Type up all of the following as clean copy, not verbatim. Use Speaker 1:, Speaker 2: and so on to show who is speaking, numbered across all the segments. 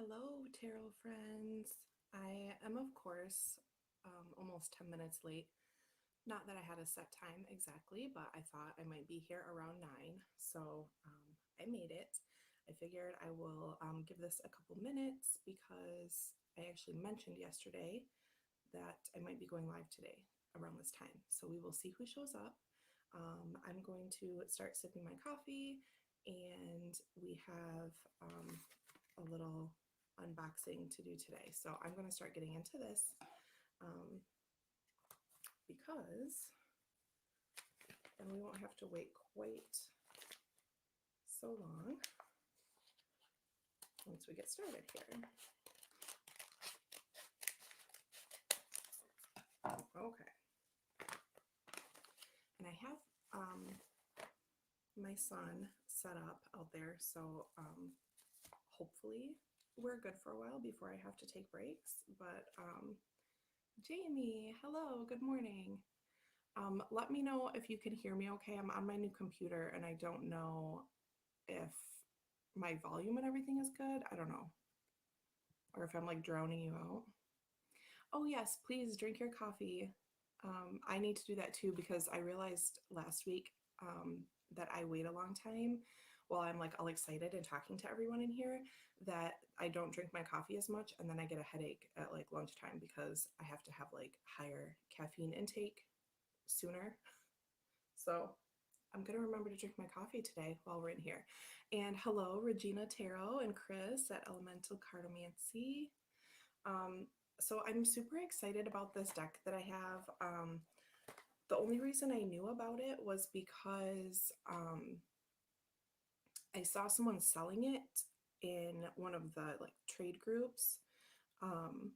Speaker 1: Hello, tarot friends. I am, of course, almost 10 minutes late. Not that I had a set time exactly, but I thought I might be here around 9. So I made it. I figured I will give this a couple minutes because I actually mentioned yesterday that I might be going live today around this time. So we will see who shows up. I'm going to start sipping my coffee, and we have a little unboxing to do today. So I'm going to start getting into this because then we won't have to wait quite so long once we get started here. Okay. And I have my son set up out there, so hopefully we're good for a while before I have to take breaks. But Jamie, hello, good morning. Let me know if you can hear me okay. I'm on my new computer and I don't know if my volume and everything is good. I don't know. Or if I'm like drowning you out. Oh, yes, please drink your coffee. I need to do that too because I realized last week that I wait a long time while I'm like all excited and talking to everyone in here that I don't drink my coffee as much, and then I get a headache at like lunchtime because I have to have like higher caffeine intake sooner. So I'm going to remember to drink my coffee today while we're in here. And hello, Regina Tarot and Chris at Elemental Cartomancy. Um, so I'm super excited about this deck that I have. The only reason I knew about it was because I saw someone selling it in one of the like trade groups. Um,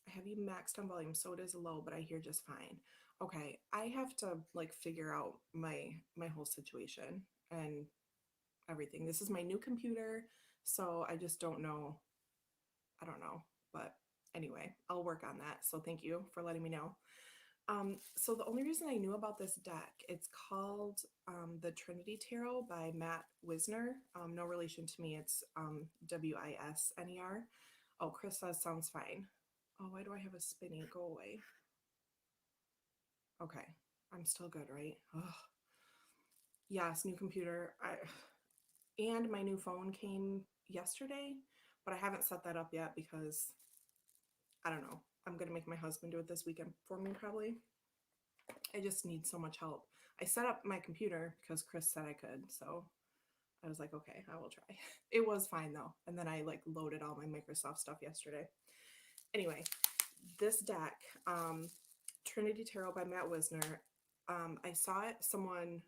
Speaker 1: I have you maxed on volume, so it is low, but I hear just fine. Okay, I have to like figure out my whole situation and everything. This is my new computer, so I just don't know. I don't know, but anyway, I'll work on that. So thank you for letting me know. So the only reason I knew about this deck, it's called the Trinity Tarot by Matt Wisner. No relation to me. It's Wisner. Oh, Chris says sounds fine. Oh, why do I have a spinny? Go away. Okay, I'm still good, right? Ugh. Yes, new computer. And my new phone came yesterday, but I haven't set that up yet because I don't know. I'm gonna make my husband do it this weekend for me probably. I just need so much help. I set up my computer because Chris said I could, so I was like, okay, I will try. It was fine though, and then I like loaded all my Microsoft stuff yesterday. Anyway, this deck, Trinity Tarot by Matt Wisner. I saw it. Someone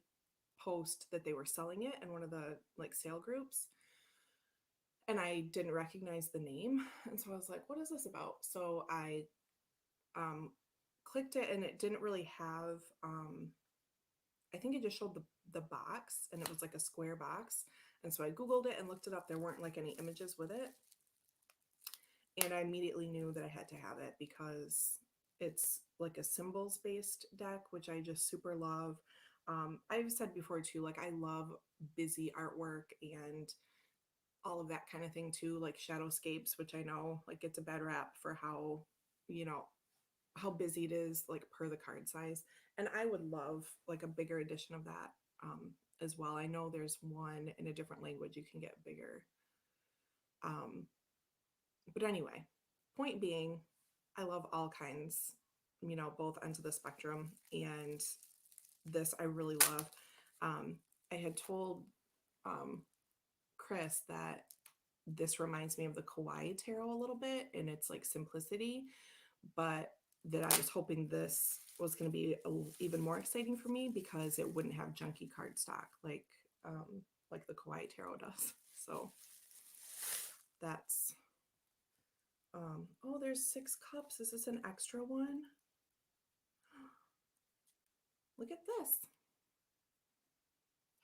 Speaker 1: post that they were selling it in one of the like sale groups, and I didn't recognize the name, and so I was like, what is this about? So I clicked it, and it didn't really have I think it just showed the box, and it was like a square box, and so I googled it and looked it up. There weren't like any images with it, and I immediately knew that I had to have it because it's like a symbols based deck, which I just super love. I've said before too, like I love busy artwork and all of that kind of thing too, like shadowscapes, which I know like gets a bad rap for how, you know, how busy it is, like per the card size. And I would love like a bigger edition of that as well. I know there's one in a different language you can get bigger. Um, but anyway, point being, I love all kinds, you know, both ends of the spectrum. And this I really love. I had told um, Chris that this reminds me of the Kawaii Tarot a little bit in its like simplicity, but that I was hoping this was going to be even more exciting for me because it wouldn't have junky cardstock like the Kawaii Tarot does. So that's oh, there's 6 cups. Is this an extra one? Look at this.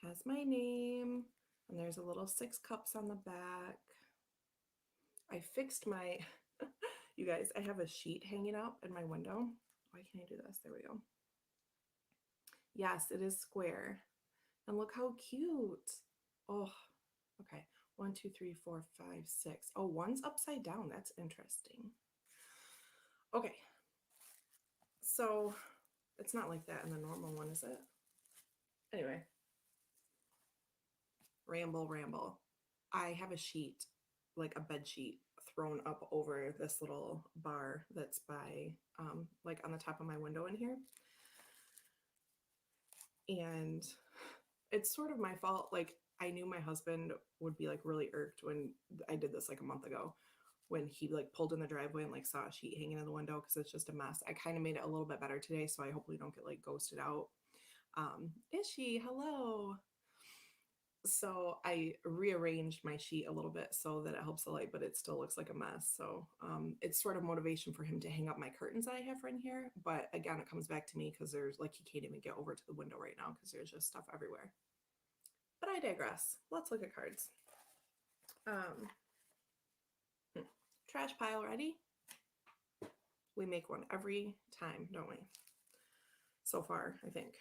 Speaker 1: Has my name, and there's a little 6 cups on the back. I fixed my you guys, I have a sheet hanging up in my window. Why can't I do this? There we go. Yes, it is square. And look how cute. Oh, okay. One, two, three, four, five, six. Oh, one's upside down. That's interesting. Okay. So it's not like that in the normal one, is it? Anyway, ramble. I have a sheet, like a bed sheet, thrown up over this little bar that's by, like on the top of my window in here. And it's sort of my fault. Like, I knew my husband would be like really irked when I did this like a month ago, when he like pulled in the driveway and like saw a sheet hanging in the window because it's just a mess. I kind of made it a little bit better today, so I hopefully don't get like ghosted out. Is she? Hello. So I rearranged my sheet a little bit so that it helps the light, but it still looks like a mess. So it's sort of motivation for him to hang up my curtains that I have in here. But again, it comes back to me because there's like, he can't even get over to the window right now because there's just stuff everywhere. But I digress. Let's look at cards. Um, Trash pile ready? We make one every time, don't we? So far, I think.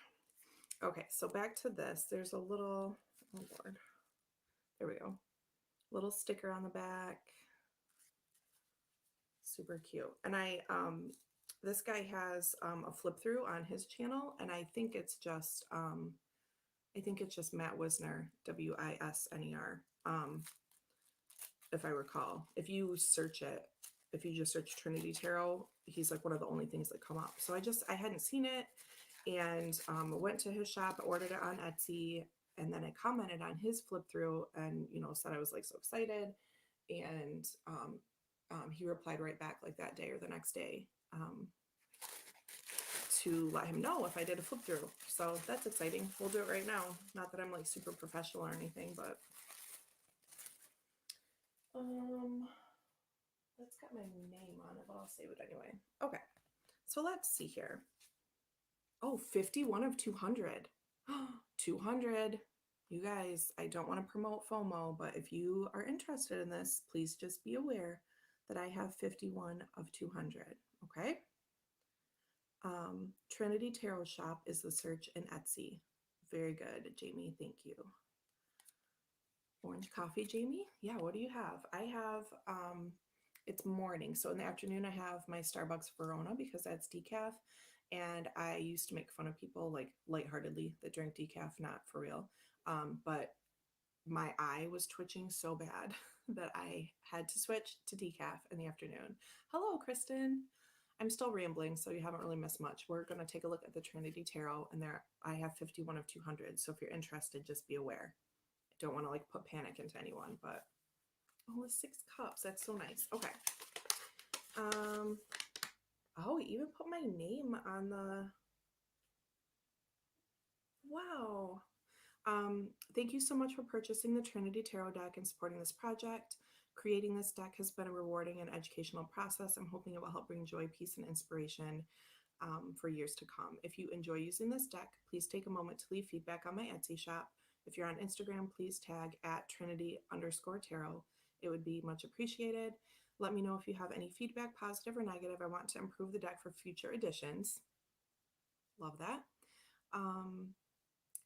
Speaker 1: Okay, so back to this. There's a little, oh Lord, there we go. Little sticker on the back. Super cute. And this guy has a flip through on his channel, and I think it's just Matt Wisner, Wisner, if I recall. If you search it, if you just search Trinity Tarot, he's like one of the only things that come up. So I hadn't seen it, and went to his shop, ordered it on Etsy, and then I commented on his flip through and, said I was like so excited. And he replied right back like that day or the next day, to let him know if I did a flip through. So that's exciting. We'll do it right now. Not that I'm like super professional or anything, but that's got my name on it, but I'll save it anyway. Okay, so let's see here. Oh, 51 of 200. 200. You guys, I don't want to promote FOMO, but if you are interested in this, please just be aware that I have 51 of 200. Okay. Trinity Tarot Shop is the search in Etsy. Very good, Jamie. Thank you. Orange coffee, Jamie? Yeah, what do you have? I have, it's morning. So in the afternoon, I have my Starbucks Verona because that's decaf. And I used to make fun of people like lightheartedly that drink decaf, not for real. But my eye was twitching so bad that I had to switch to decaf in the afternoon. Hello, Kristen. I'm still rambling, so you haven't really missed much. We're going to take a look at the Trinity Tarot, and there I have 51 of 200. So if you're interested, just be aware. I don't want to like put panic into anyone, but oh, the 6 cups. That's so nice. Okay. Oh, even put my name on the, wow. Thank you so much for purchasing the Trinity Tarot deck and supporting this project. Creating this deck has been a rewarding and educational process. I'm hoping it will help bring joy, peace, and inspiration for years to come. If you enjoy using this deck, please take a moment to leave feedback on my Etsy shop. If you're on Instagram, please tag at Trinity_tarot. It would be much appreciated. Let me know if you have any feedback, positive or negative. I want to improve the deck for future editions. Love that.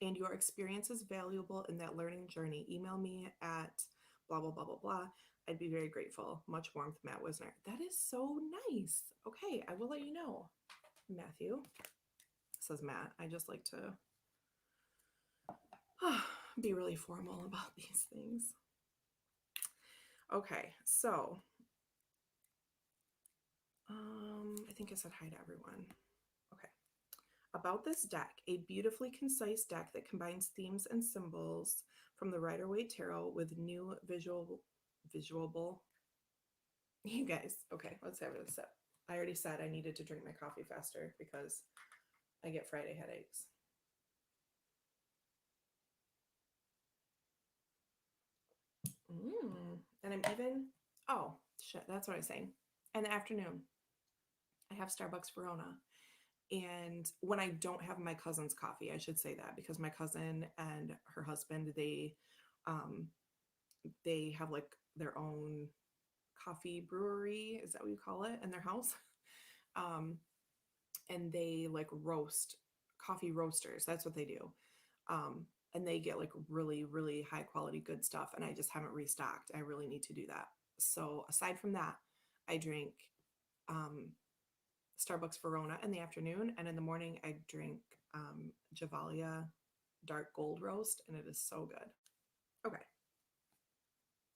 Speaker 1: And your experience is valuable in that learning journey. Email me at blah, blah, blah, blah, blah. I'd be very grateful. Much warmth, Matt Wisner. That is so nice. Okay, I will let you know. Matthew, says Matt. I just like to be really formal about these things. Okay, so I think I said hi to everyone. Okay. About this deck, a beautifully concise deck that combines themes and symbols from the Rider-Waite Tarot with new visual. You guys, okay, let's have a sip. I already said I needed to drink my coffee faster because I get Friday headaches. And I'm even, oh, shit, that's what I was saying. In the afternoon, I have Starbucks Verona. And when I don't have my cousin's coffee, I should say that, because my cousin and her husband, they have like their own coffee brewery, is that what you call it, in their house? And they like roast coffee roasters. That's what they do. and they get like really, really high quality good stuff. And I just haven't restocked. I really need to do that. So aside from that, I drink um, Starbucks Verona in the afternoon, and in the morning I drink Javalia dark gold roast, and it is so good. Okay,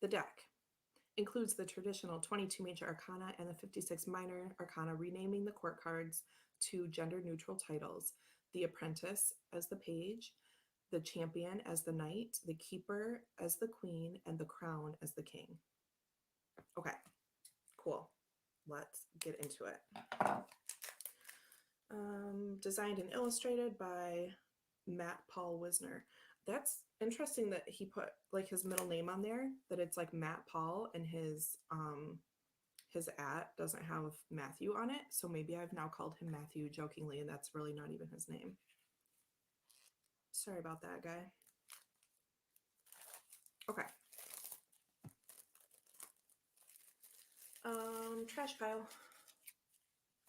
Speaker 1: the deck includes the traditional 22 major arcana and the 56 minor arcana, renaming the court cards to gender neutral titles: the apprentice as the page, the champion as the knight, the keeper as the queen, and the crown as the king. Okay, cool. Let's get into it. Designed and illustrated by Matt Paul Wisner. That's interesting that he put like his middle name on there, that it's like Matt Paul, and his at doesn't have Matthew on it. So maybe I've now called him Matthew jokingly, and that's really not even his name. Sorry about that, guy. Okay. Trash pile.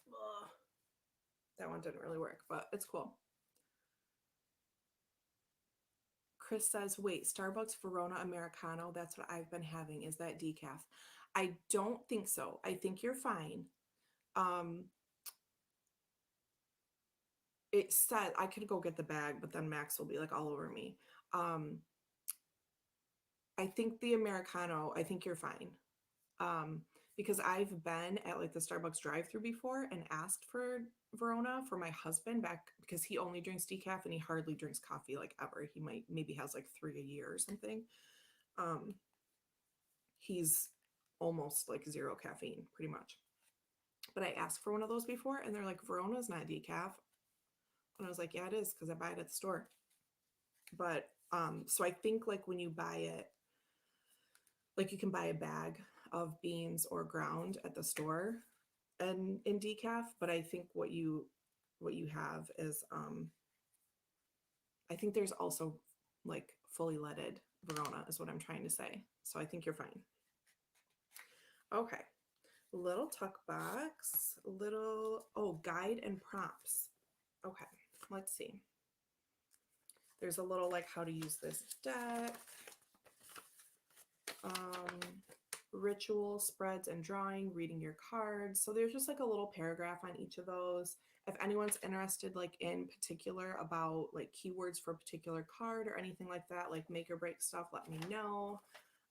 Speaker 1: Ugh. That one didn't really work, but it's cool. Chris says, wait, Starbucks Verona Americano, that's what I've been having. Is that decaf? I don't think so. I think you're fine. It said I could go get the bag, but then Max will be like all over me. Um, I think the Americano, I think you're fine. Um, because I've been at like the Starbucks drive-through before and asked for Verona for my husband back, because he only drinks decaf and he hardly drinks coffee like ever. He might maybe has like 3 a year or something. Um, he's almost like zero caffeine pretty much. But I asked for one of those before and they're like, Verona's not decaf. And I was like, yeah, it is, because I buy it at the store. But so I think like when you buy it, like you can buy a bag of beans or ground at the store and in decaf, but I think what you have is I think there's also like fully leaded Verona is what I'm trying to say. So I think you're fine. Okay. Little tuck box, little, oh, guide and prompts. Okay, let's see. There's a little like how to use this deck, ritual, spreads and drawing, reading your cards. So there's just like a little paragraph on each of those. If anyone's interested like in particular about like keywords for a particular card or anything like that, like make or break stuff, let me know.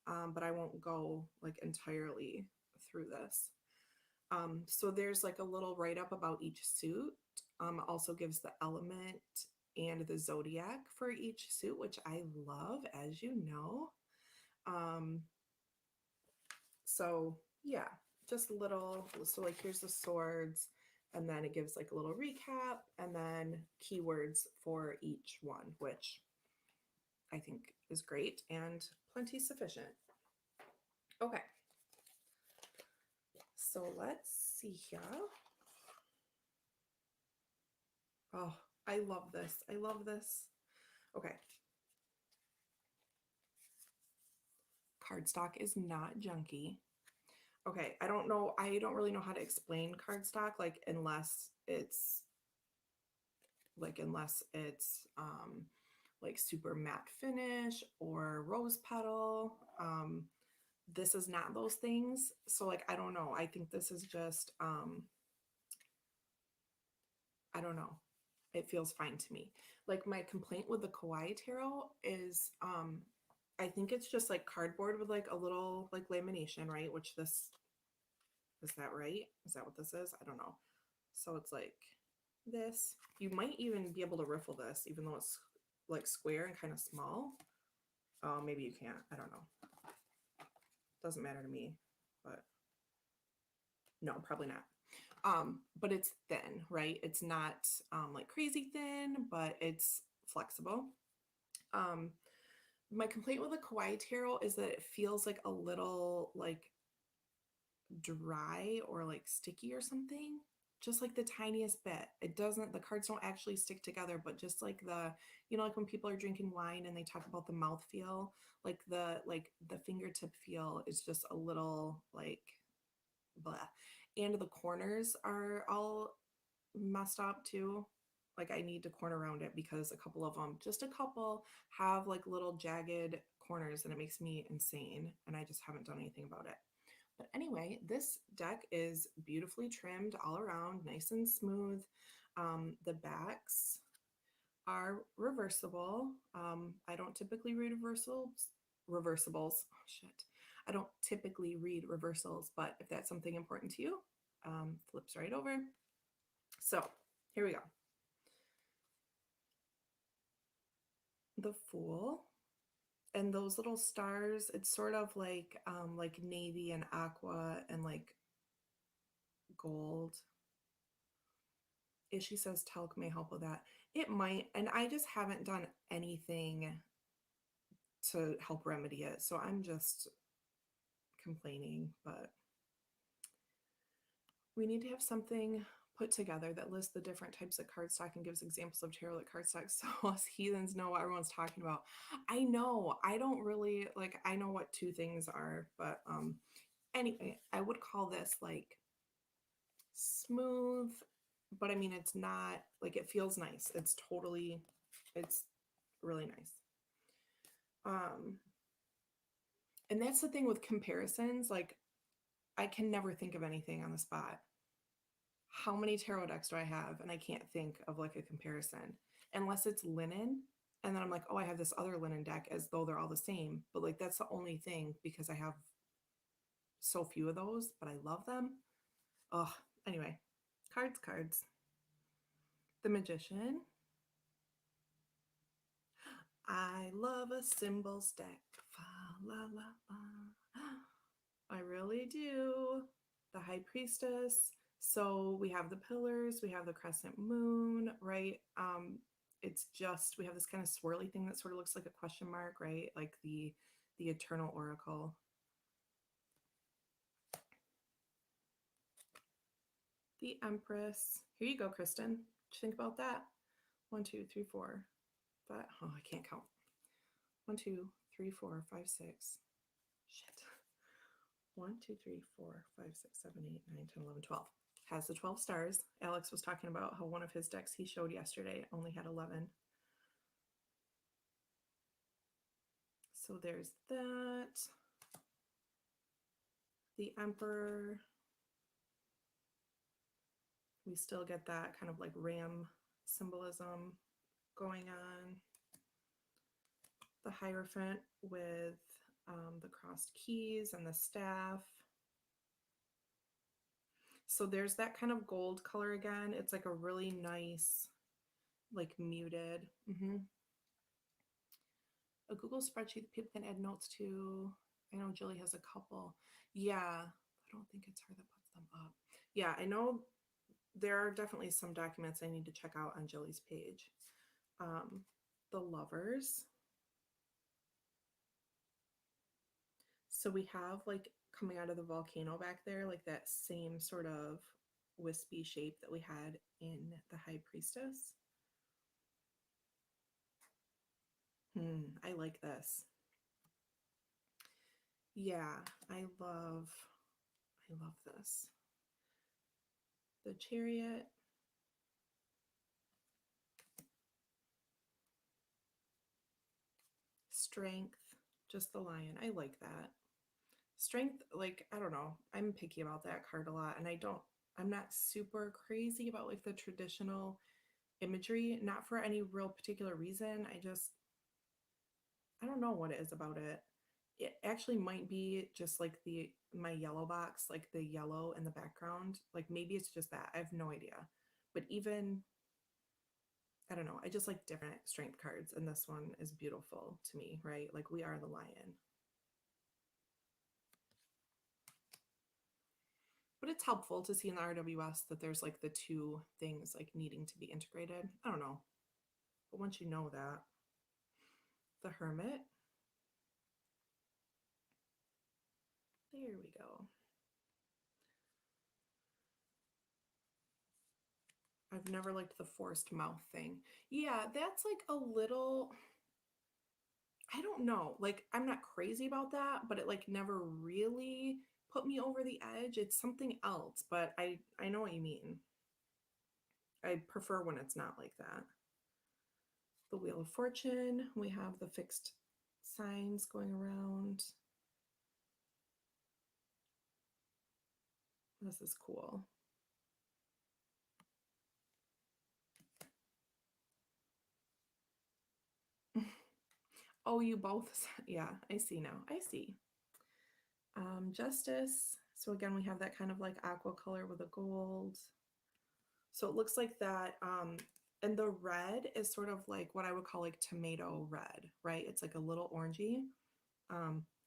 Speaker 1: But I won't go like entirely through this. So there's like a little write-up about each suit. It also gives the element and the zodiac for each suit, which I love, as you know. So yeah, just a little, so like here's the swords, and then it gives like a little recap and then keywords for each one, which I think is great and plenty sufficient. Okay. So let's see here. Oh, I love this. I love this. Okay. Cardstock is not junky. Okay, I don't know. I don't really know how to explain cardstock, like unless it's like super matte finish or rose petal. This is not those things. So like I don't know. I think this is just I don't know. It feels fine to me. Like my complaint with the Kawaii Tarot is I think it's just like cardboard with like a little like lamination, right? Which this is that right? Is that what this is? I don't know. So it's like this. You might even be able to riffle this, even though it's like square and kind of small. Oh, maybe you can't. I don't know. Doesn't matter to me, but no, probably not. But it's thin, right? It's not like crazy thin, but it's flexible. My complaint with the Kawaii Tarot is that it feels like a little like dry or like sticky or something, just like the tiniest bit. It doesn't, the cards don't actually stick together, but just like the, you know, like when people are drinking wine and they talk about the mouth feel, like the fingertip feel is just a little like blah. And the corners are all messed up too. like I need to corner around it because a couple of them, just a couple, have like little jagged corners and it makes me insane. And I just haven't done anything about it. But anyway, this deck is beautifully trimmed all around, nice and smooth. The backs are reversible. I don't typically read reversibles. Oh, shit. I don't typically read reversals, but if that's something important to you, flips right over. So here we go. The Fool. And those little stars, it's sort of like navy and aqua and like gold. If she says talc may help with that, it might. And I just haven't done anything to help remedy it. So I'm just complaining, but we need to have something put together that lists the different types of cardstock and gives examples of tarot cardstock so us heathens know what everyone's talking about. I know, I don't really like, I know what two things are, but anyway, I would call this like smooth, but I mean, it's not like, it feels nice. It's really nice. And that's the thing with comparisons. Like, I can never think of anything on the spot. How many tarot decks do I have? And I can't think of like a comparison unless it's linen. And then I'm like, oh, I have this other linen deck as though they're all the same. But like, that's the only thing because I have so few of those, but I love them. Oh, anyway, cards. The Magician. I love a symbols deck. Fa, la, la, la. I really do. The High Priestess. So we have the pillars, we have the crescent moon, right? It's just, we have this kind of swirly thing that sort of looks like a question mark, right? Like the Eternal Oracle. The Empress. Here you go, Kristen. What you think about that? 1, 2, 3, 4. But oh, I can't count. 1, 2, 3, 4, 5, 6. Shit. 1, 2, 3, 4, 5, 6, 7, 8, 9, 10, 11, 12. Has the 12 stars. Alex was talking about how one of his decks he showed yesterday only had 11. So there's that. The Emperor. We still get that kind of like ram symbolism going on. The Hierophant with the crossed keys and the staff. So there's that kind of gold color again. It's like a really nice, like muted. A Google spreadsheet that people can add notes to. I know Julie has a couple. Yeah, I don't think it's her that puts them up. Yeah, I know there are definitely some documents I need to check out on Julie's page. The Lovers. So we have like coming out of the volcano back there, like that same sort of wispy shape that we had in the High Priestess. I like this. Yeah, I love this. The Chariot. Strength, just the Lion. I like that. Strength, like, I don't know. I'm picky about that card a lot, and I'm not super crazy about like the traditional imagery, not for any real particular reason. I don't know what it is about it. It actually might be just like my yellow box, like the yellow in the background. Like maybe it's just that. I have no idea. But even, I don't know. I just like different strength cards, and this one is beautiful to me, right? Like we are the lion. But it's helpful to see in the RWS that there's like the two things like needing to be integrated. I don't know. But once you know that, the Hermit. There we go. I've never liked the forced mouth thing. Yeah, that's like a little, I don't know. Like I'm not crazy about that, but it like never really put me over the edge. It's something else, but I know what you mean. I prefer when it's not like that. The Wheel of Fortune, we have the fixed signs going around. This is cool. Oh, you both, yeah, I see now. I see. Justice. So again, we have that kind of like aqua color with a gold. So it looks like that. And the red is sort of like what I would call like tomato red, right? It's like a little orangey,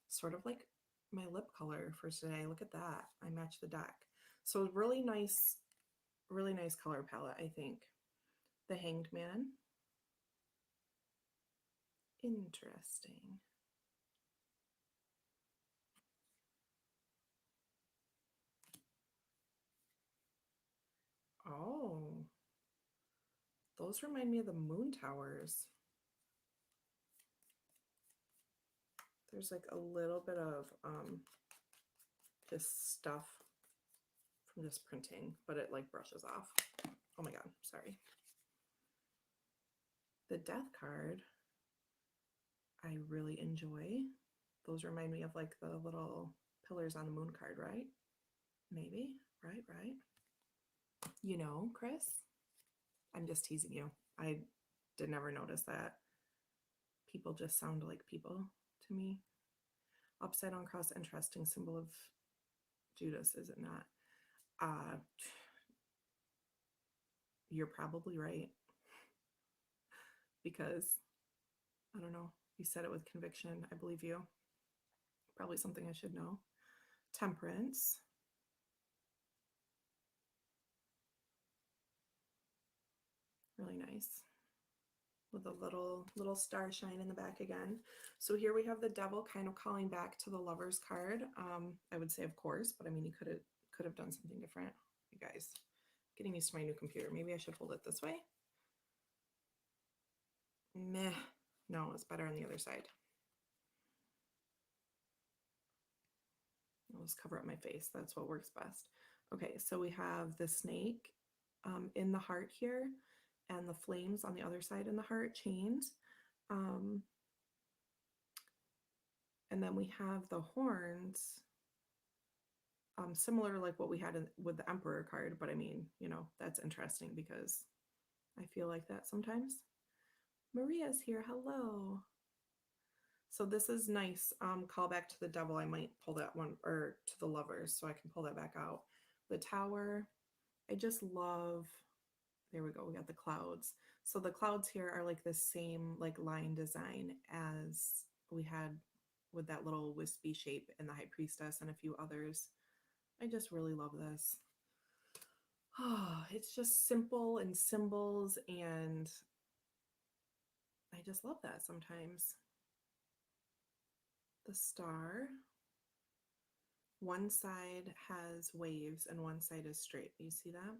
Speaker 1: sort of like my lip color for today. Look at that. I match the deck. So really nice color palette, I think. The Hanged Man. Interesting. Oh, those remind me of the moon towers. There's like a little bit of just stuff from this printing, but it like brushes off. Oh my God, sorry. The Death card, I really enjoy. Those remind me of like the little pillars on the moon card, right? Maybe, right? You know, Chris, I'm just teasing you. I did never notice that. People just sound like people to me. Upside down cross, interesting symbol of Judas, is it not? You're probably right because I don't know. You said it with conviction. I believe you. Probably something I should know. Temperance. Really nice. With a little star shine in the back again. So here we have the devil kind of calling back to the Lovers card. I would say of course, but I mean, he could have done something different. You guys, getting used to my new computer. Maybe I should hold it this way. Meh. No, it's better on the other side. I'll just cover up my face. That's what works best. Okay, so we have the snake in the heart here and the flames on the other side in the heart chained. And then we have the horns, similar like what we had with the Emperor card, but I mean, you know, that's interesting because I feel like that sometimes. Maria's here, hello. So this is nice. Call back to the devil. I might pull that one, or to the Lovers, so I can pull that back out. The tower, I just love, there we go, we got the clouds. So the clouds here are like the same like line design as we had with that little wispy shape in the High Priestess and a few others. I just really love this. Oh, it's just simple and symbols, and I just love that sometimes. The star. One side has waves and one side is straight. You see that?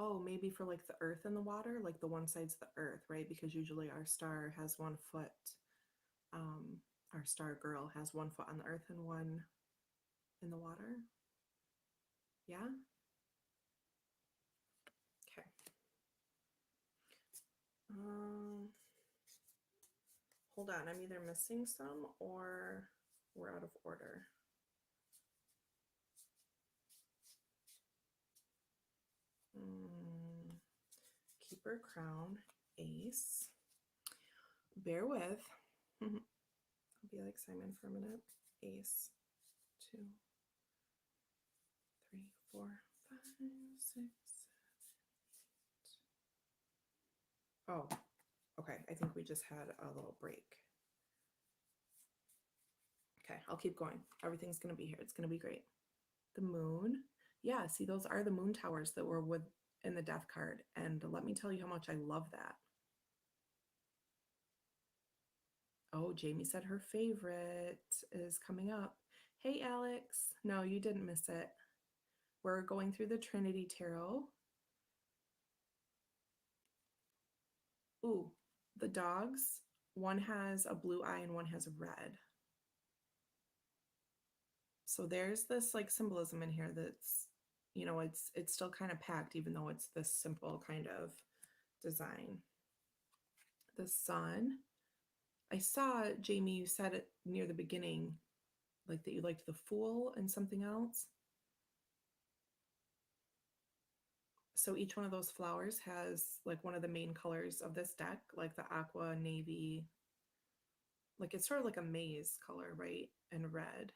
Speaker 1: Oh, maybe for like the earth and the water, like the one side's the earth, right? Because usually our star has 1 foot. Our star girl has 1 foot on the earth and 1 in the water. Yeah? Okay. Hold on, I'm either missing some or we're out of order. Keeper, crown, ace. Bear with. I'll be like Simon for a minute. Ace, 2, 3, 4, 5, 6, 7, 8. Oh, okay. I think we just had a little break. Okay, I'll keep going. Everything's going to be here. It's going to be great. The moon. Yeah, see, those are the moon towers that were with in the death card. And let me tell you how much I love that. Oh, Jamie said her favorite is coming up. Hey, Alex. No, you didn't miss it. We're going through the Trinity Tarot. Ooh, the dogs One has a blue eye and one has a red. So there's this like symbolism in here that's, it's still kind of packed, even though it's this simple kind of design. The sun. I saw, Jamie, you said it near the beginning, like that you liked the Fool and something else. So each one of those flowers has like one of the main colors of this deck, like the aqua, navy, like it's sort of like a maze color, right? And red.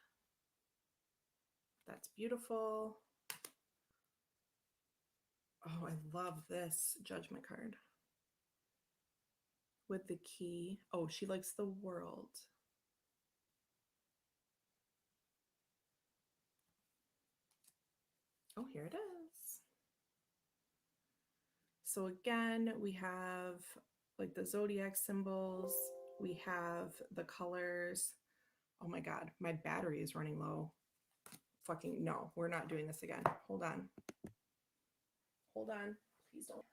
Speaker 1: That's beautiful. Oh, I love this judgment card with the key. Oh, she likes the world. Oh, here it is. So again, we have like the zodiac symbols. We have the colors. Oh my God, my battery is running low. Fucking no, we're not doing this again. Hold on. Hold on. Please don't.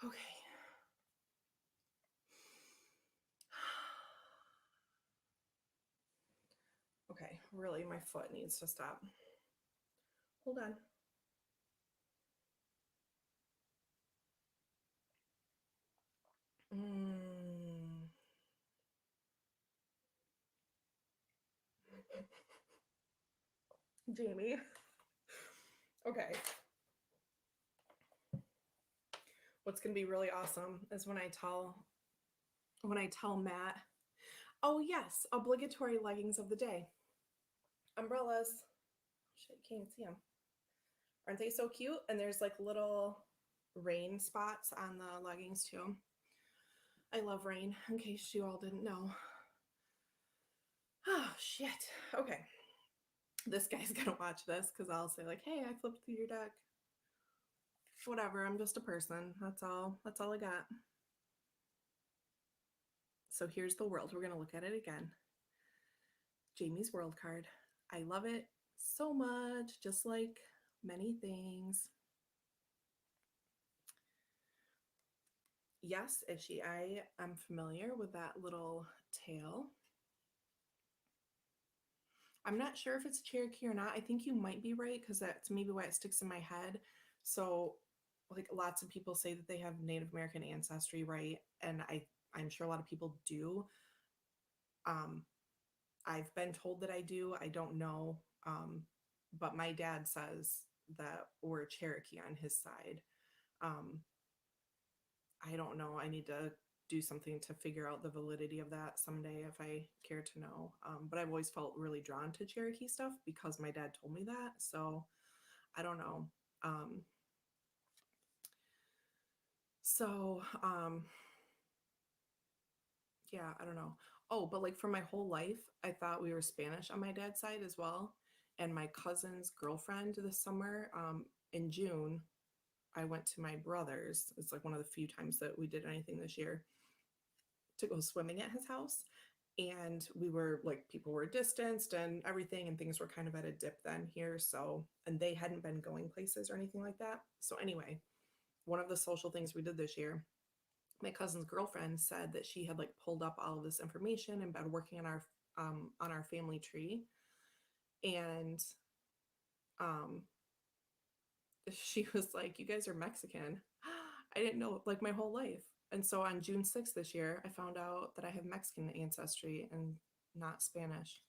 Speaker 1: Okay. Okay, really, my foot needs to stop. Hold on. Jamie. Okay. What's gonna be really awesome is when I tell Matt, oh yes, obligatory leggings of the day. Umbrellas. Shit, can't even see them. Aren't they so cute? And there's like little rain spots on the leggings too. I love rain, in case you all didn't know. Oh shit. Okay. This guy's gonna watch this because I'll say like, hey, I flipped through your deck. Whatever, I'm just a person. That's all I got. So here's the world. We're gonna look at it again. Jamie's world card. I love it so much, just like many things. Yes, Ishi, I am familiar with that little tail. I'm not sure if it's Cherokee or not. I think you might be right because that's maybe why it sticks in my head. So, like, lots of people say that they have Native American ancestry, right? And I'm sure a lot of people do. Um, I've been told that I do. I don't know. But my dad says that we're Cherokee on his side. Um, I don't know. I need to do something to figure out the validity of that someday if I care to know. But I've always felt really drawn to Cherokee stuff because my dad told me that. So I don't know. Um, so yeah, I don't know. Oh, but like for my whole life, I thought we were Spanish on my dad's side as well. And my cousin's girlfriend this summer, in June, I went to my brother's. It's like one of the few times that we did anything this year to go swimming at his house. And we were like, people were distanced and everything, and things were kind of at a dip then here. So, and they hadn't been going places or anything like that. So, anyway, one of the social things we did this year, my cousin's girlfriend said that she had like pulled up all of this information and been working on our family tree. And um she was like, you guys are Mexican. I didn't know, like, my whole life. And so on June 6th this year, I found out that I have Mexican ancestry and not Spanish.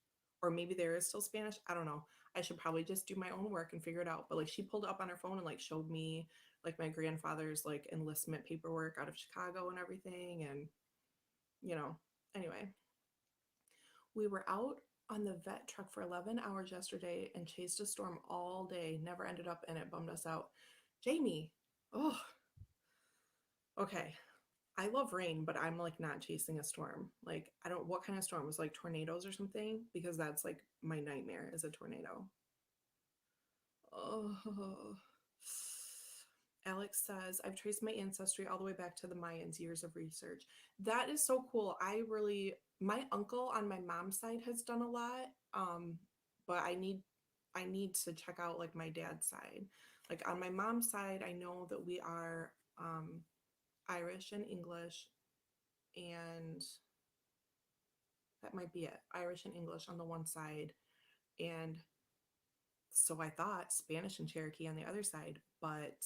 Speaker 1: Or maybe there is still Spanish. I don't know. I should probably just do my own work and figure it out. But like she pulled up on her phone and like showed me like my grandfather's like enlistment paperwork out of Chicago and everything. And, you know, anyway, we were out on the vet truck for 11 hours yesterday and chased a storm all day. Never ended up in it. Bummed us out. Jamie, oh, okay. I love rain, but I'm like not chasing a storm. Like, I don't, what kind of storm? Was like tornadoes or something? Because that's like my nightmare is a tornado. Oh. Alex says, I've traced my ancestry all the way back to the Mayans, years of research. That is so cool. My uncle on my mom's side has done a lot. But I need to check out like my dad's side. Like on my mom's side, I know that we are Irish and English and that might be it. Irish and English on the one side, and so I thought Spanish and Cherokee on the other side. But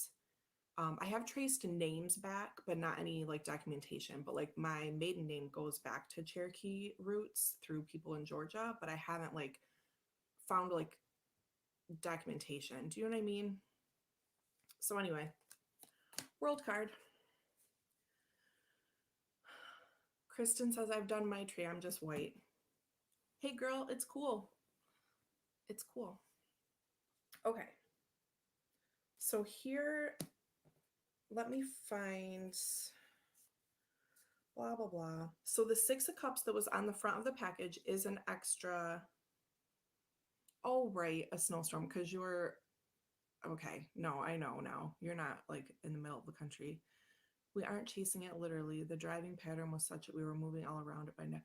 Speaker 1: I have traced names back, but not any like documentation. But like my maiden name goes back to Cherokee roots through people in Georgia, but I haven't like found like documentation. Do you know what I mean? So anyway, world card. Kristen says I've done my tree. I'm just white. Hey girl, it's cool. It's cool. Okay. So here, let me find blah, blah, blah. So the 6 of Cups that was on the front of the package is an extra. Oh, right. A snowstorm because you're okay. No, I know now. You're not like in the middle of the country. We aren't chasing it literally. The driving pattern was such that we were moving all around it by now.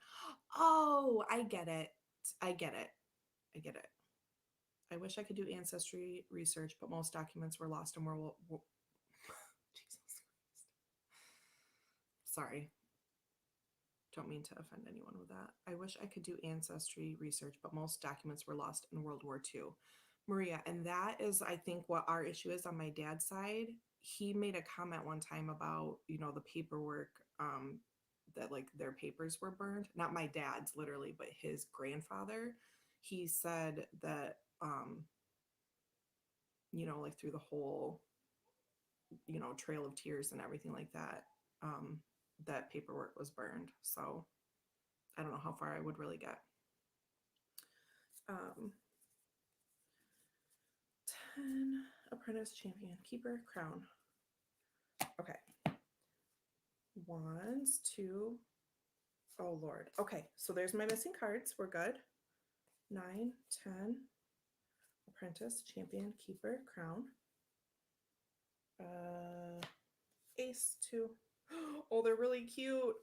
Speaker 1: Oh, I get it. I get it. I get it. I wish I could do ancestry research, but most documents were lost and were Jesus Christ. Sorry. Don't mean to offend anyone with that. I wish I could do ancestry research, but most documents were lost in World War II. Maria, and that is, I think, what our issue is on my dad's side. He made a comment one time about, the paperwork, that like their papers were burned. Not my dad's literally, but his grandfather. He said that, like through the whole, Trail of Tears and everything like that, that paperwork was burned. So I don't know how far I would really get. 10, apprentice, champion, keeper, crown. Okay. Wands, 2. Oh, Lord. Okay, so there's my missing cards. We're good. 9, 10, apprentice, champion, keeper, crown. Ace, 2. Oh, they're really cute.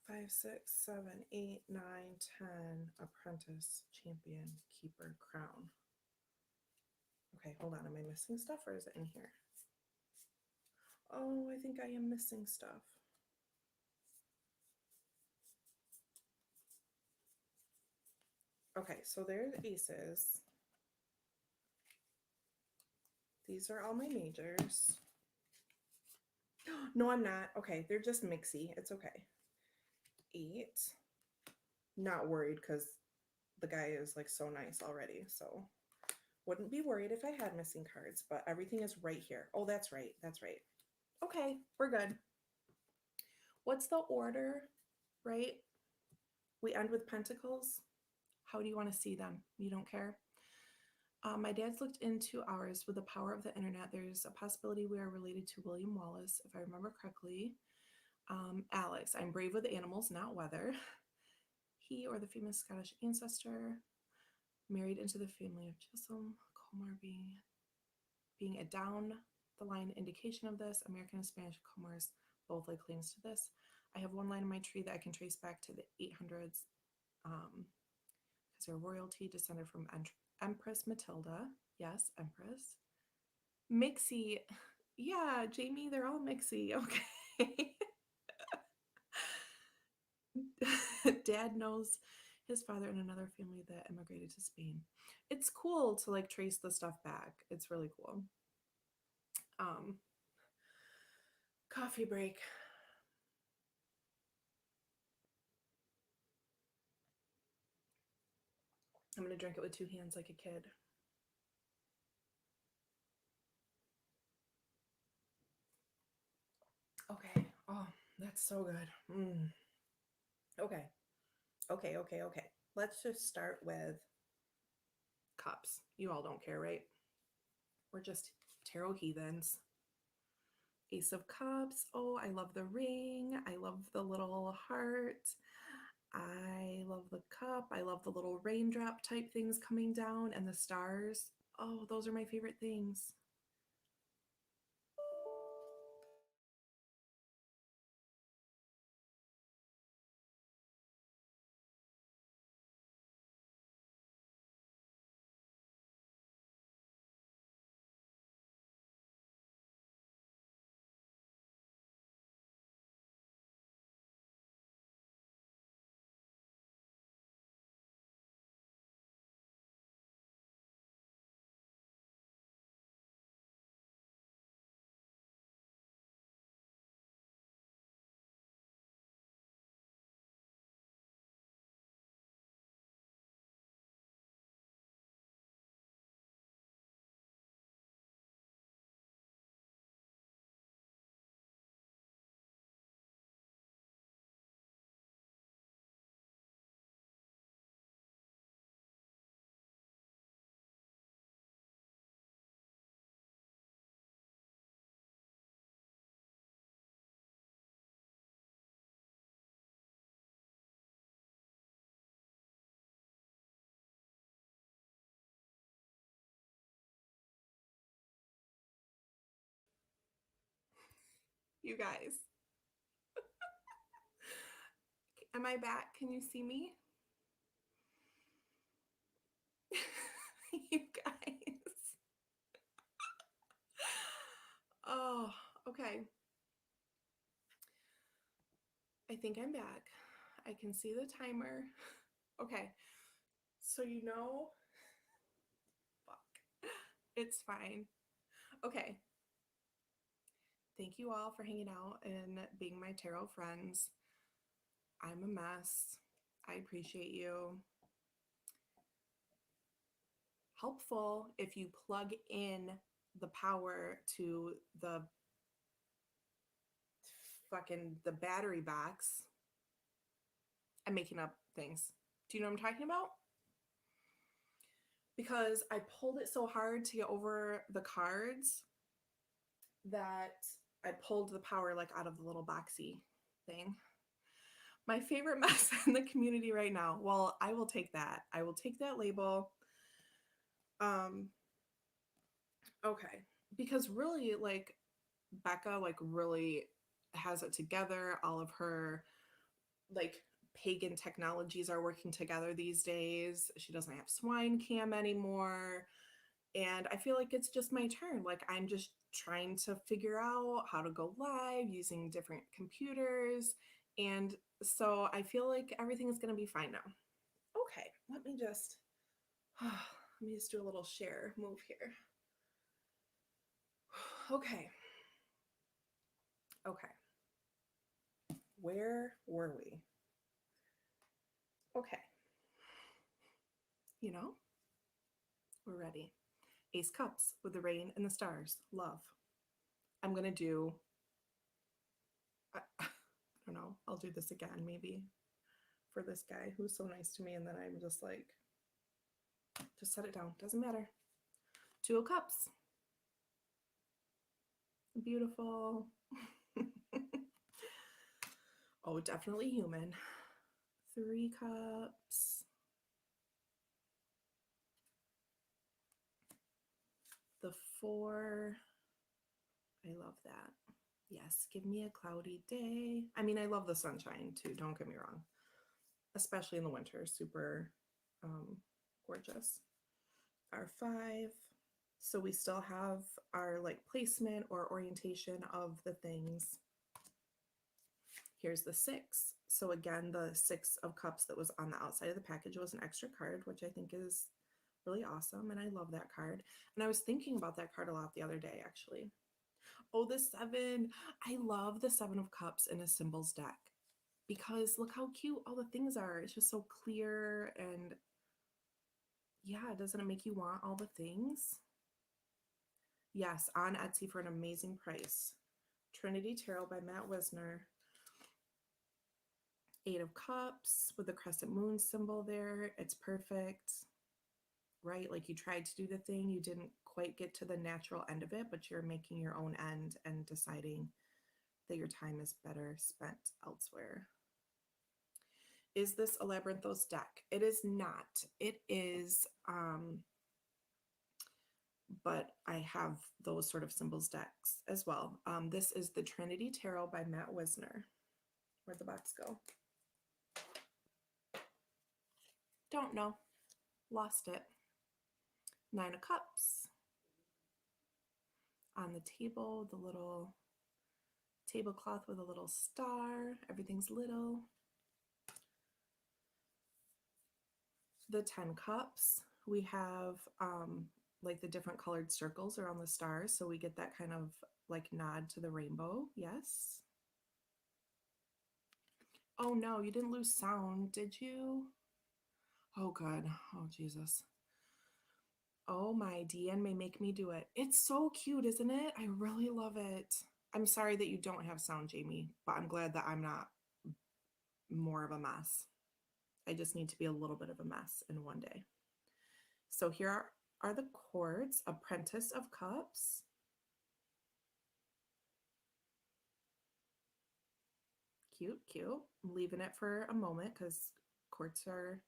Speaker 1: 5, 6, 7, 8, 9, 10, apprentice, champion, keeper, crown. Okay, hold on. Am I missing stuff or is it in here? Oh, I think I am missing stuff. Okay, so there's aces. These are all my majors. No, I'm not. Okay, they're just mixy. It's okay. 8. Not worried because the guy is like so nice already. So wouldn't be worried if I had missing cards, but everything is right here. Oh, that's right. That's right. Okay, we're good. What's the order, right? We end with pentacles. How do you want to see them? You don't care? My dad's looked into ours. With the power of the internet, there's a possibility we are related to William Wallace, if I remember correctly. Alex, I'm brave with animals, not weather. He or the famous Scottish ancestor, married into the family of Chisholm, Comar being a down the line indication of this. American and Spanish Comars both lay claims to this. I have one line in my tree that I can trace back to the 800s, because they're royalty descended from Empress Matilda. Yes, Empress. Mixie. Yeah, Jamie, they're all mixy. Okay. Dad knows his father and another family that immigrated to Spain. It's cool to like trace the stuff back. It's really cool. Coffee break. I'm going to drink it with 2 hands like a kid. Okay. Oh, that's so good. Okay. Okay. Let's just start with cups. You all don't care, right? We're just tarot heathens. Ace of Cups. Oh, I love the ring. I love the little heart. I love the cup. I love the little raindrop type things coming down and the stars. Oh, those are my favorite things. You guys. Am I back? Can you see me? You guys. Oh, okay. I think I'm back. I can see the timer. Okay. So fuck. It's fine. Okay. Thank you all for hanging out and being my tarot friends. I'm a mess. I appreciate you. Helpful if you plug in the power to the battery box. I'm making up things. Do you know what I'm talking about? Because I pulled it so hard to get over the cards that I pulled the power like out of the little boxy thing. My favorite mess in the community right now. Well, I will take that. I will take that label. Okay. Because really, like, Becca, like, really has it together. All of her, like, pagan technologies are working together these days. She doesn't have swine cam anymore. And I feel like it's just my turn. Like, I'm just trying to figure out how to go live using different computers. And so I feel like everything is going to be fine now. Okay, let me just do a little share move here. Okay. Okay. Where were we? Okay. We're ready. Ace Cups with the rain and the stars. Love. I'm going to do, I don't know, I'll do this again maybe for this guy who's so nice to me. And then I'm just like, just set it down. Doesn't matter. Two of Cups. Beautiful. Oh, definitely human. Three Cups. The Four. I love that. Yes, give me a cloudy day. I mean, I love the sunshine too, don't get me wrong. Especially in the winter, super gorgeous. Our 5. So we still have our like placement or orientation of the things. Here's the 6. So again, the 6 of Cups that was on the outside of the package was an extra card, which I think is really awesome. And I love that card. And I was thinking about that card a lot the other day, actually. Oh, the 7. I love the 7 of Cups in a symbols deck because look how cute all the things are. It's just so clear. And yeah, doesn't it make you want all the things? Yes, on Etsy for an amazing price. Trinity Tarot by Matt Wisner. 8 of Cups with the crescent moon symbol there. It's perfect, right? Like you tried to do the thing, you didn't quite get to the natural end of it, but you're making your own end and deciding that your time is better spent elsewhere. Is this a Labyrinthos deck? It is not. It is, but I have those sort of symbols decks as well. This is the Trinity Tarot by Matt Wisner. Where'd the box go? Don't know. Lost it. 9 of Cups. On the table, the little tablecloth with a little star. Everything's little. The 10 Cups. We have like the different colored circles around the stars. So we get that kind of like nod to the rainbow. Yes. Oh no, you didn't lose sound, did you? Oh, good. Oh, Jesus. Oh, my DN may make me do it. It's so cute, isn't it? I really love it. I'm sorry that you don't have sound, Jamie, but I'm glad that I'm not more of a mess. I just need to be a little bit of a mess in one day. So here are the chords. Apprentice of Cups. Cute, cute. I'm leaving it for a moment because chords are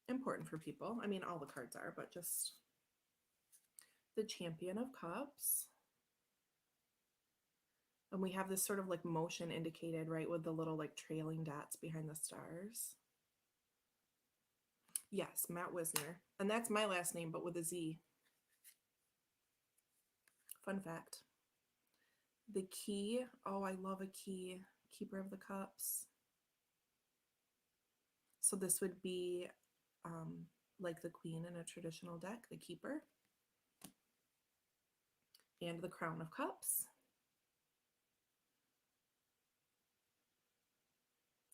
Speaker 1: important for people. I mean, all the cards are, but just the Champion of Cups. And we have this sort of like motion indicated, right, with the little like trailing dots behind the stars. Yes, Matt Wisner. And that's my last name, but with a Z. Fun fact. The key, oh, I love a key. Keeper of the Cups. So this would be like the queen in a traditional deck, the keeper. And the Crown of Cups.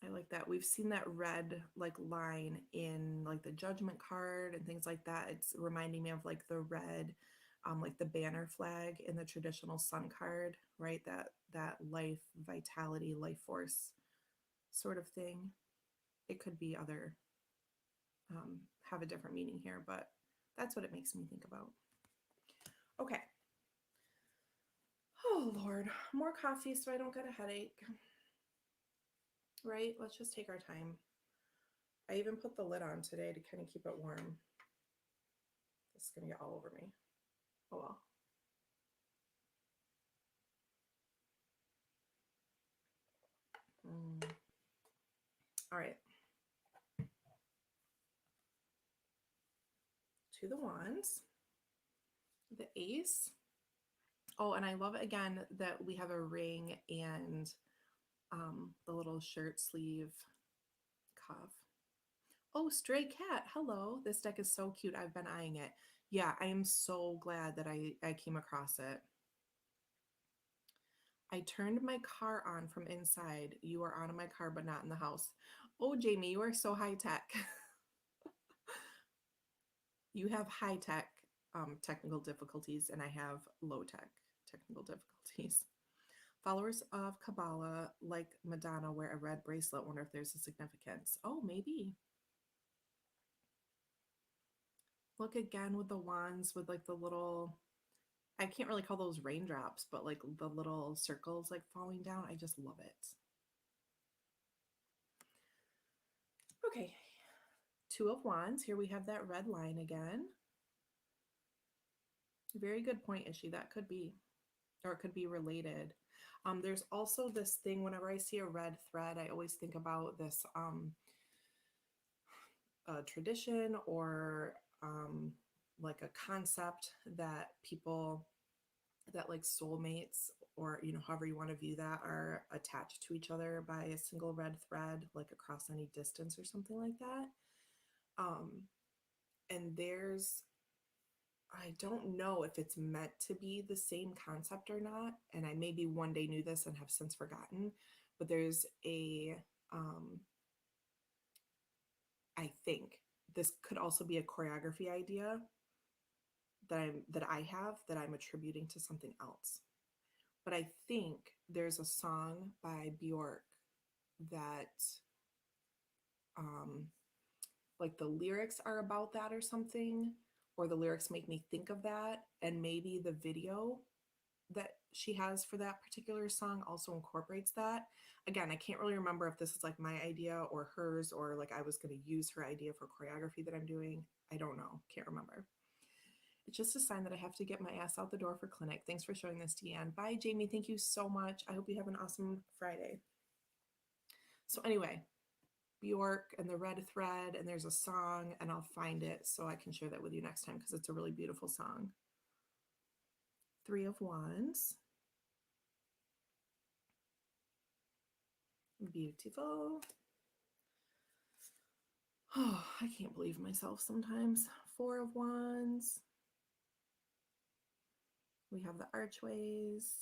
Speaker 1: I like that. We've seen that red like line in like the Judgment card and things like that. It's reminding me of like the red, like the banner flag in the traditional Sun card, right? That life, vitality, life force sort of thing. It could be other, have a different meaning here, but that's what it makes me think about. Okay. Oh Lord, more coffee so I don't get a headache. Right? Let's just take our time. I even put the lid on today to kind of keep it warm. This is gonna get all over me. Oh well. All right. To the wands. The ace. Oh, and I love it again that we have a ring and the little shirt sleeve cuff. Oh, stray cat. Hello. This deck is so cute. I've been eyeing it. Yeah, I am so glad that I came across it. I turned my car on from inside. You are on in my car, but not in the house. Oh, Jamie, you are so high tech. You have high tech technical difficulties, and I have low tech technical difficulties. Followers of Kabbalah, like Madonna, wear a red bracelet. Wonder if there's a significance. Oh, maybe. Look again with the wands with like the little, I can't really call those raindrops, but like the little circles like falling down. I just love it. Okay, Two of Wands. Here we have that red line again. Very good point, Ishi. That could be, or it could be related. There's also this thing, whenever I see a red thread, I always think about this tradition or like a concept that people, that like soulmates, or however you want to view that, are attached to each other by a single red thread, like across any distance or something like that. And there's, I don't know if it's meant to be the same concept or not, and I maybe one day knew this and have since forgotten, but there's a I think this could also be a choreography idea that I'm attributing to something else. But I think there's a song by Bjork that um like the lyrics are about that or something, or the lyrics make me think of that, and maybe the video that she has for that particular song also incorporates that. Again, I can't really remember if this is like my idea or hers, or like I was going to use her idea for choreography that I'm doing. I don't know. Can't remember. It's just a sign that I have to get my ass out the door for clinic. Thanks for showing this, Deanne. Bye, Jamie. Thank you so much. I hope you have an awesome Friday. So anyway, Bjork and the red thread, and there's a song, and I'll find it so I can share that with you next time because it's a really beautiful song. Three of Wands. Beautiful. Oh, I can't believe myself sometimes. Four of Wands. We have the archways.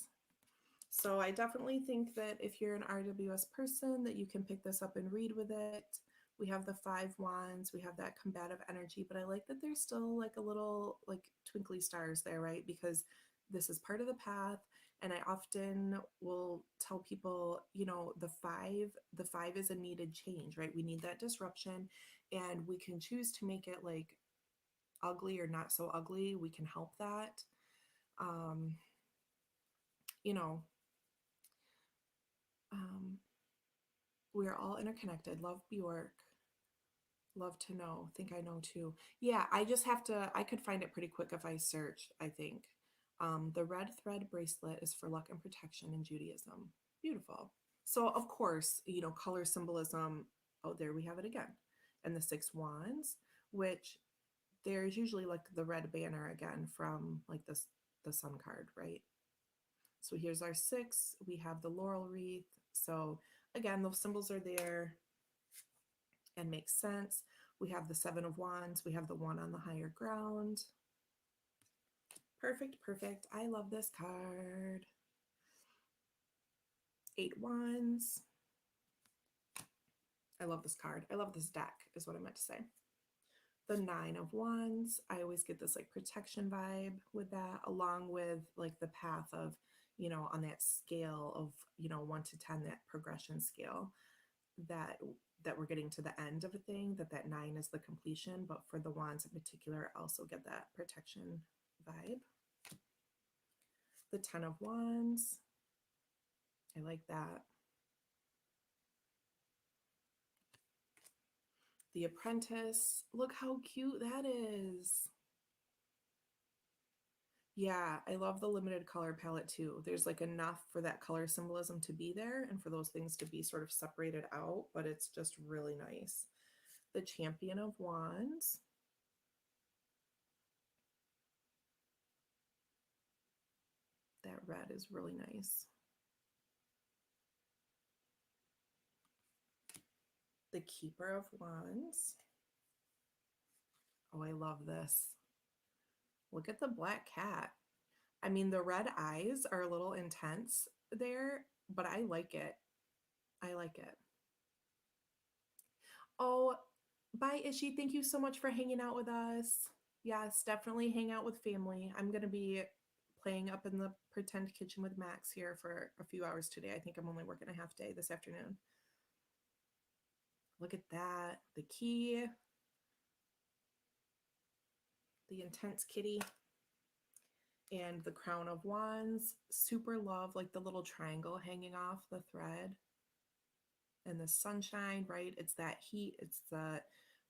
Speaker 1: So I definitely think that if you're an RWS person, that you can pick this up and read with it. We have the Five Wands. We have that combative energy, but I like that there's still like a little like twinkly stars there, right? Because this is part of the path. And I often will tell people, the five is a needed change, right? We need that disruption, and we can choose to make it like ugly or not so ugly. We can help that. Um, you know, um, we are all interconnected. Love Bjork. Love to know. Think I know too. Yeah, I just have to, I could find it pretty quick if I search, I think. The red thread bracelet is for luck and protection in Judaism. Beautiful. So, of course, color symbolism. Oh, there we have it again. And the 6 wands, which there's usually like the red banner again from like this the sun card, right? So here's our 6. We have the laurel wreath. So again, those symbols are there and make sense. We have the 7 of wands. We have the 1 on the higher ground. Perfect, perfect. I love this card. 8 wands. I love this card. I love this deck is what I meant to say. The 9 of wands. I always get this like protection vibe with that, along with like the path of, on that scale of, 1 to 10, that progression scale that we're getting to the end of a thing, that 9 is the completion. But for the wands in particular, I also get that protection vibe. The 10 of wands. I like that. The apprentice. Look how cute that is. Yeah, I love the limited color palette too. There's like enough for that color symbolism to be there and for those things to be sort of separated out, but it's just really nice. The champion of wands. That red is really nice. The keeper of wands. Oh, I love this. Look at the black cat. I mean, the red eyes are a little intense there, but I like it. I like it. Oh, bye, Ishi. Thank you so much for hanging out with us. Yes, definitely hang out with family. I'm going to be playing up in the pretend kitchen with Max here for a few hours today. I think I'm only working a half day this afternoon. Look at that. The key. The intense kitty. And the crown of wands. Super love like the little triangle hanging off the thread. And the sunshine, right? It's that heat. It's the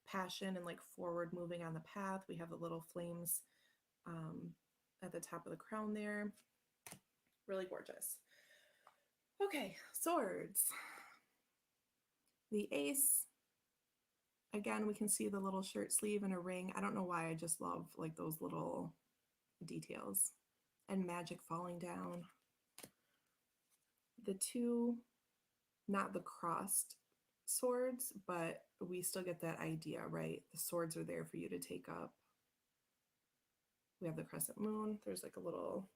Speaker 1: passion and like forward moving on the path. We have the little flames at the top of the crown there. Really gorgeous. Okay, swords. The ace. Again, we can see the little shirt sleeve and a ring. I don't know why, I just love like those little details. And magic falling down. The 2, not the crossed swords, but we still get that idea, right? The swords are there for you to take up. We have the crescent moon. There's like a little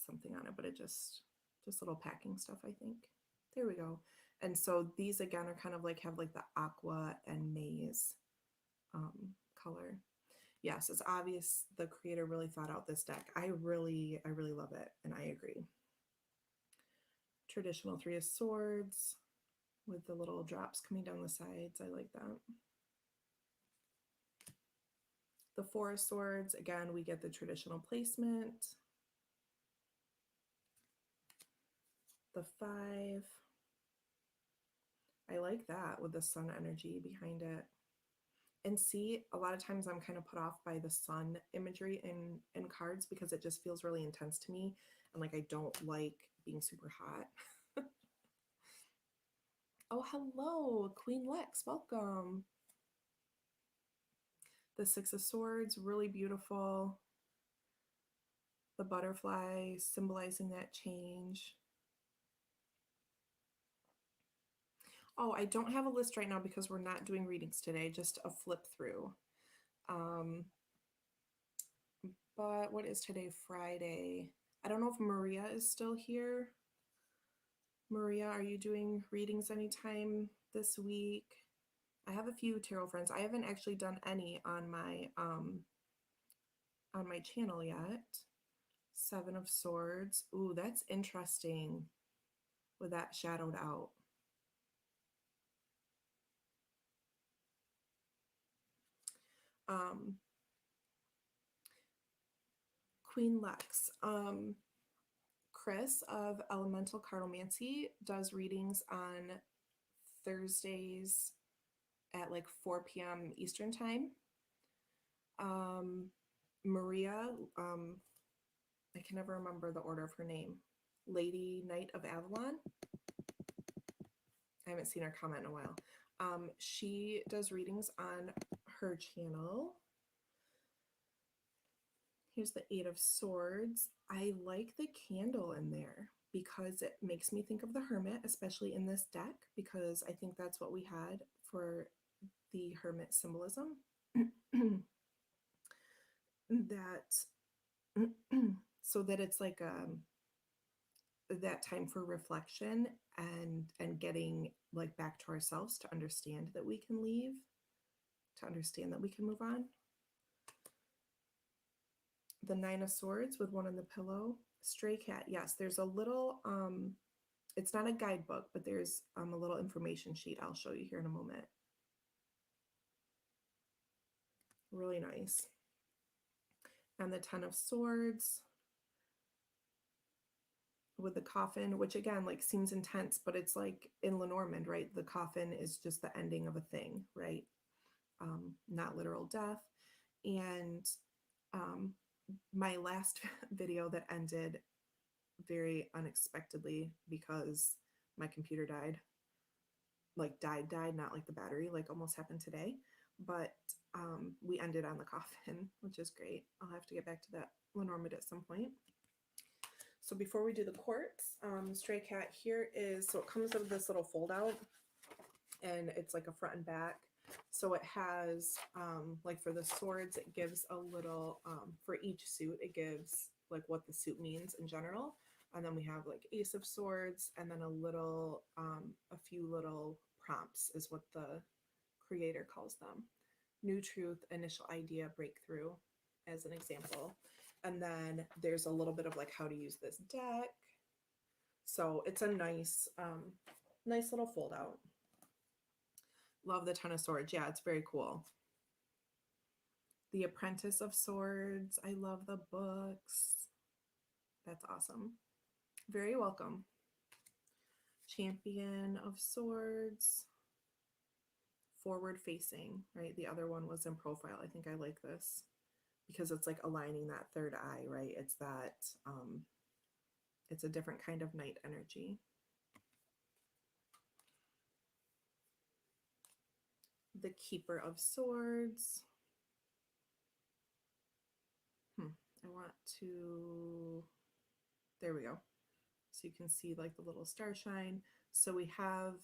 Speaker 1: something on it, but it just little packing stuff, I think. There we go. And so these again are kind of like have like the aqua and maize color. Yes, it's obvious the creator really thought out this deck. I really love it, and I agree. Traditional 3 of swords with the little drops coming down the sides. I like that. The 4 of swords, again, we get the traditional placement. The 5. I like that with the sun energy behind it. And see, a lot of times I'm kind of put off by the sun imagery in cards because it just feels really intense to me. And like, I don't like being super hot. Oh, hello, Queen Lex, welcome. The 6 of swords, really beautiful. The butterfly symbolizing that change. Oh, I don't have a list right now because we're not doing readings today, just a flip through. But what is today? Friday. I don't know if Maria is still here. Maria, are you doing readings anytime this week? I have a few tarot friends. I haven't actually done any on my channel yet. 7 of swords. Ooh, that's interesting with that shadowed out. Queen Lex. Chris of Elemental Cartomancy does readings on Thursdays at like 4 p.m. Eastern time. Maria, I can never remember the order of her name. Lady Knight of Avalon. I haven't seen her comment in a while. She does readings on her channel. Here's the Eight of Swords. I like the candle in there because it makes me think of the Hermit, especially in this deck, because I think that's what we had for the Hermit symbolism. That so that it's like that time for reflection and getting like back to ourselves to understand that we can leave, to understand that we can move on. The Nine of Swords with one on the pillow. Stray cat. Yes, there's a little it's not a guidebook, but there's a little information sheet I'll show you here in a moment. Really nice. And the Ten of Swords with the coffin, which again like seems intense, but it's like in Lenormand, right? The coffin is just the ending of a thing, right? Not literal death. And my last video that ended very unexpectedly because my computer died, like died, not like the battery, like almost happened today. But we ended on the coffin, which is great. I'll have to get back to that Lenormand at some point. So before we do the quartz, Stray Cat here is, so it comes with this little fold out and it's like a front and back. So it has, like for the swords, it gives a little, for each suit, it gives like what the suit means in general. And then we have like Ace of Swords and then a little, a few little prompts is what the creator calls them. New truth, initial idea, breakthrough as an example. And then there's a little bit of like how to use this deck. So it's a nice, nice little fold out. Love the Ten of Swords. Yeah, it's very cool. The Apprentice of Swords. I love the books. That's awesome. Very welcome. Champion of Swords. Forward facing, right? The other one was in profile. I think I like this because it's like aligning that third eye, right? It's that, it's a different kind of night energy. The Keeper of Swords. I want to, there we go. So you can see like the little star shine. So we have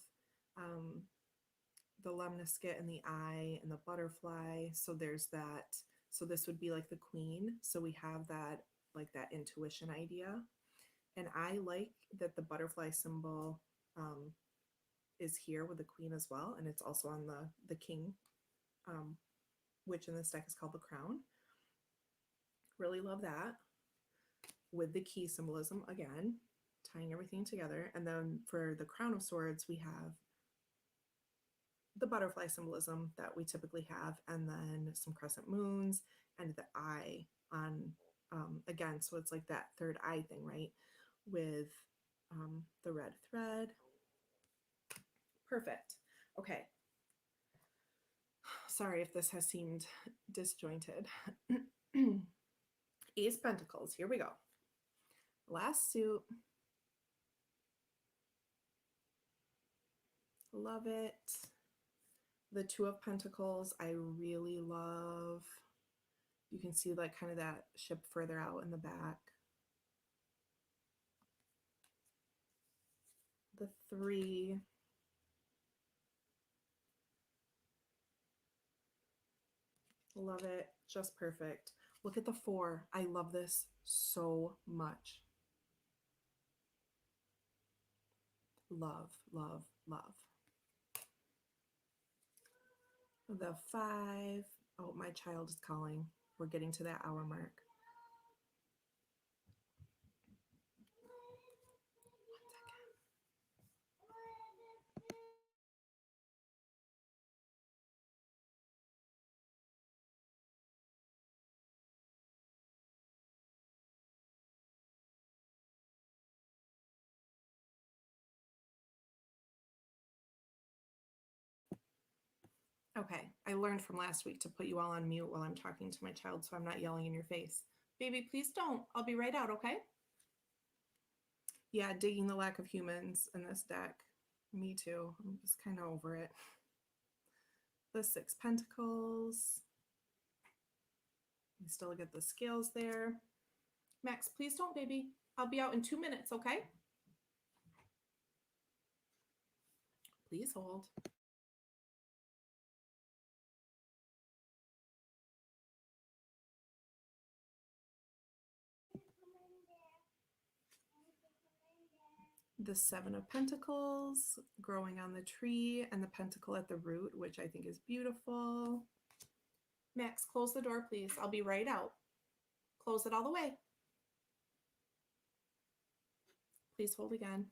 Speaker 1: the lemniscate and the eye and the butterfly. So there's that. So this would be like the queen. So we have that, like that intuition idea. And I like that the butterfly symbol is here with the queen as well. And it's also on the king, which in this deck is called the crown. Really love that. With the key symbolism, again, tying everything together. And then for the Crown of Swords, we have the butterfly symbolism that we typically have, and then some crescent moons and the eye on, again, so it's like that third eye thing, right? With the red thread. Perfect. Okay. Sorry if this has seemed disjointed. Ace Pentacles, here we go. Last suit. Love it. The Two of Pentacles, I really love. You can see like kind of that ship further out in the back. The Three. Love it. Just perfect. Look at the Four. I love this so much. Love, love, love. The Five. Oh, my child is calling. We're getting to that hour mark. Okay, I learned from last week to put you all on mute while I'm talking to my child so I'm not yelling in your face. Baby, please don't. I'll be right out, okay? Yeah, digging the lack of humans in this deck. Me too. I'm just kind of over it. The Six Pentacles. You still get the scales there. Max, please don't, baby. I'll be out in 2 minutes, okay? Please hold. The Seven of Pentacles growing on the tree and the pentacle at the root, which I think is beautiful. Max, close the door, please. I'll be right out. Close it all the way. Please hold again.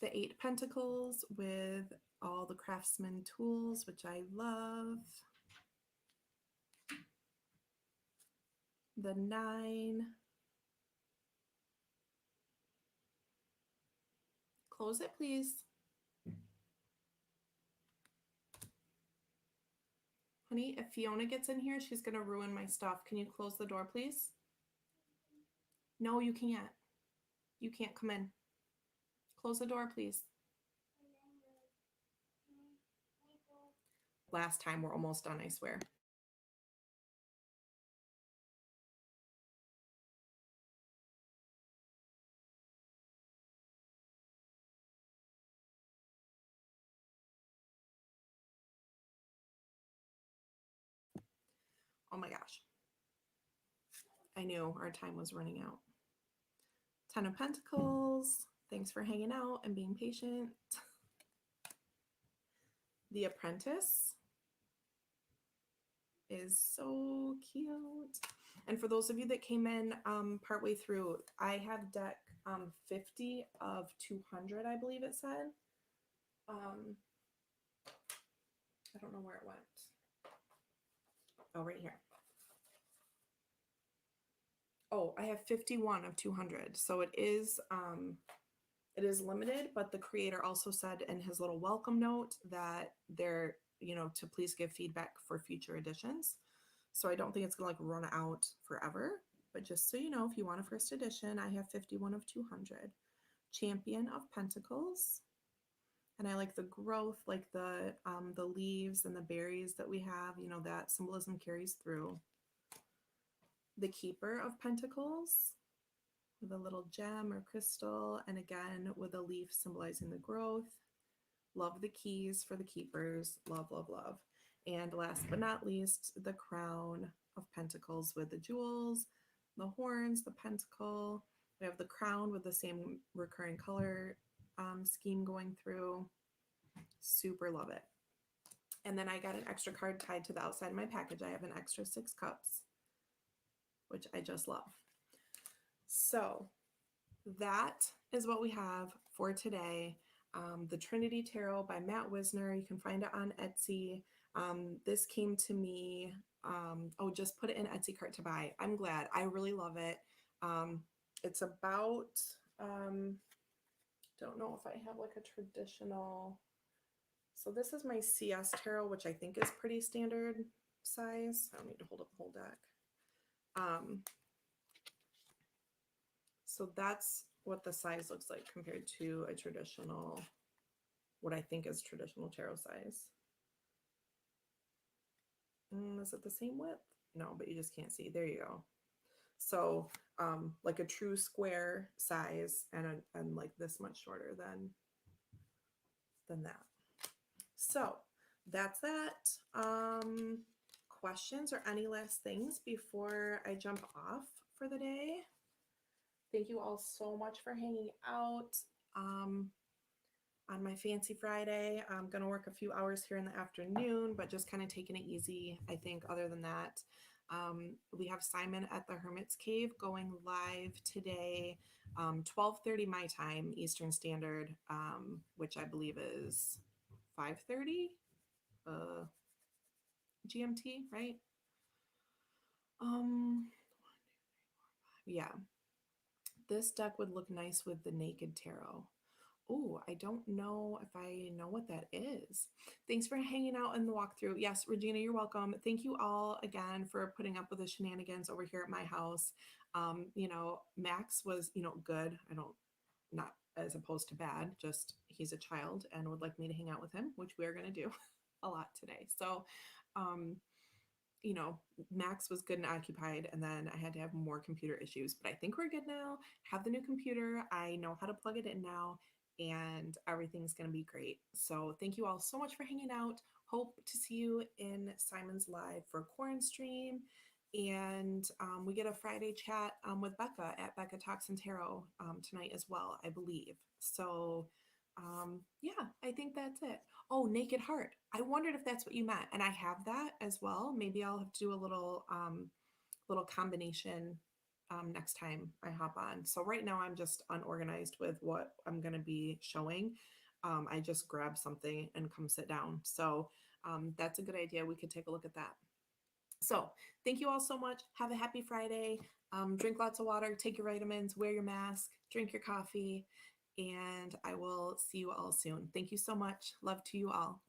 Speaker 1: The Eight Pentacles with all the craftsman tools, which I love. The Nine. Close it, please. Honey, if Fiona gets in here, she's going to ruin my stuff. Can you close the door, please? No, you can't. You can't come in. Close the door, please. Last time, we're almost done, I swear. Oh my gosh. I knew our time was running out. Ten of Pentacles. Thanks for hanging out and being patient. The Apprentice is so cute. And for those of you that came in partway through, I have deck 50 of 200, I believe it said. I don't know where it went. Oh, right here. Oh, I have 51 of 200. So it is limited, but the creator also said in his little welcome note that they're, to please give feedback for future editions. So I don't think it's gonna like run out forever, but just so you know, if you want a first edition, I have 51 of 200. Champion of Pentacles. And I like the growth, like the leaves and the berries that we have, that symbolism carries through. The Keeper of Pentacles with a little gem or crystal, and again with a leaf symbolizing the growth. Love the keys for the keepers. Love, love, love. And last but not least, the Crown of Pentacles with the jewels, the horns, the pentacle. We have the crown with the same recurring color scheme going through. Super love it. And then I got an extra card tied to the outside of my package. I have an extra 6 cups, which I just love. So that is what we have for today. The Trinity Tarot by Matt Wisner. You can find it on Etsy. This came to me. Just put it in Etsy cart to buy. I'm glad. I really love it. It's about, don't know if I have like a traditional. So this is my CS Tarot, which I think is pretty standard size. I don't need to hold up the whole deck. So that's what the size looks like compared to a traditional, what I think is traditional tarot size. Is it the same width? No, but you just can't see. There you go. So like a true square size and like this much shorter than that. So that's that. Questions or any last things before I jump off for the day? Thank you all so much for hanging out on my fancy Friday. I'm going to work a few hours here in the afternoon, but just kind of taking it easy, I think, other than that. We have Simon at the Hermit's Cave going live today, 12:30 my time, Eastern Standard, which I believe is 5:30 GMT, right? Yeah. This deck would look nice with the Naked Tarot. Oh, I don't know if I know what that is. Thanks for hanging out in the walkthrough. Yes, Regina, you're welcome. Thank you all again for putting up with the shenanigans over here at my house. Max was, good. I don't, not as opposed to bad, just he's a child and would like me to hang out with him, which we're going to do a lot today. So, um, you know, Max was good and occupied, and then I had to have more computer issues. But I think we're good now. Have the new computer. I know how to plug it in now, and everything's going to be great. So thank you all so much for hanging out. Hope to see you in Simon's Live for Quarantine stream. And we get a Friday chat with Becca at Becca Talks and Tarot tonight as well, I believe. So yeah, I think that's it. Oh, Naked Heart. I wondered if that's what you meant, and I have that as well. Maybe I'll have to do a little combination next time I hop on. So right now I'm just unorganized with what I'm going to be showing. I just grab something and come sit down. So that's a good idea. We could take a look at that. So thank you all so much. Have a happy Friday. Drink lots of water, take your vitamins, wear your mask, drink your coffee, and I will see you all soon. Thank you so much. Love to you all.